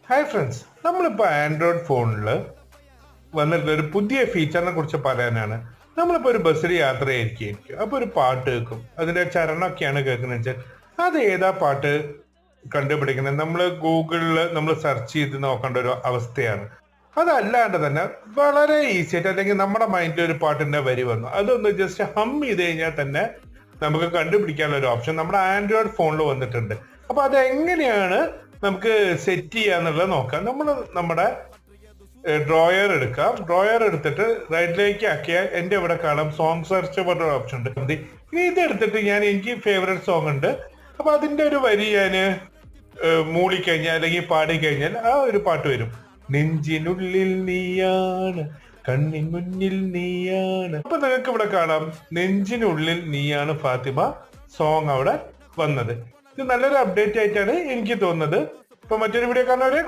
Hi friends, നമ്മളിപ്പോൾ Android ഫോണിൽ വന്നിട്ടുള്ള ഒരു പുതിയ ഫീച്ചറിനെ കുറിച്ച് പറയാനാണ്. നമ്മളിപ്പോൾ ഒരു ബസ്സിൽ യാത്ര ചെയ്തിരിക്കും, അപ്പോൾ ഒരു പാട്ട് കേൾക്കും. അതിൻ്റെ ചരണമൊക്കെയാണ് കേൾക്കുന്നത് വെച്ചാൽ അത് ഏതാ പാട്ട് കണ്ടുപിടിക്കുന്നത് നമ്മൾ ഗൂഗിളിൽ നമ്മൾ സെർച്ച് ചെയ്ത് നോക്കേണ്ട ഒരു അവസ്ഥയാണ്. അതല്ലാണ്ട് തന്നെ വളരെ ഈസി ആയിട്ട്, അല്ലെങ്കിൽ നമ്മുടെ മൈൻഡിൽ ഒരു പാട്ടിൻ്റെ വരി വന്നു, അതൊന്ന് ജസ്റ്റ് ഹം ചെയ്ത് കഴിഞ്ഞാൽ തന്നെ നമുക്ക് കണ്ടുപിടിക്കാനുള്ള ഒരു ഓപ്ഷൻ നമ്മുടെ ആൻഡ്രോയിഡ് ഫോണിൽ വന്നിട്ടുണ്ട്. അപ്പോൾ അതെങ്ങനെയാണ് നമുക്ക് സെറ്റ് ചെയ്യാന്നുള്ളത് നോക്കാം. നമ്മൾ നമ്മുടെ ഡ്രോയർ എടുക്കാം. ഡ്രോയർ എടുത്തിട്ട് റൈറ്റിലേക്ക് ആക്കിയാൽ എൻ്റെ ഇവിടെ കാണാം സോങ് സെർച്ച് പറഞ്ഞ ഓപ്ഷൻ ഉണ്ട്. ഇനി ഇതെടുത്തിട്ട് എനിക്ക് ഫേവറേറ്റ് സോങ് ഉണ്ട്, അപ്പൊ അതിന്റെ ഒരു വരി ഞാൻ മൂളിക്കഴിഞ്ഞാൽ അല്ലെങ്കിൽ പാടിക്കഴിഞ്ഞാൽ ആ ഒരു പാട്ട് വരും. നെഞ്ചിനുള്ളിൽ നീയാണ്, കണ്ണിൻ മുന്നിൽ നീയാണ്. അപ്പൊ നിങ്ങൾക്ക് ഇവിടെ കാണാം നെഞ്ചിനുള്ളിൽ നീയാണ് ഫാത്തിമ സോങ് അവിടെ വന്നത്. ഇത് നല്ലൊരു അപ്ഡേറ്റ് ആയിട്ടാണ് എനിക്ക് തോന്നുന്നത്. ഇപ്പൊ മറ്റൊരു വീഡിയോ കാണുന്നവരെ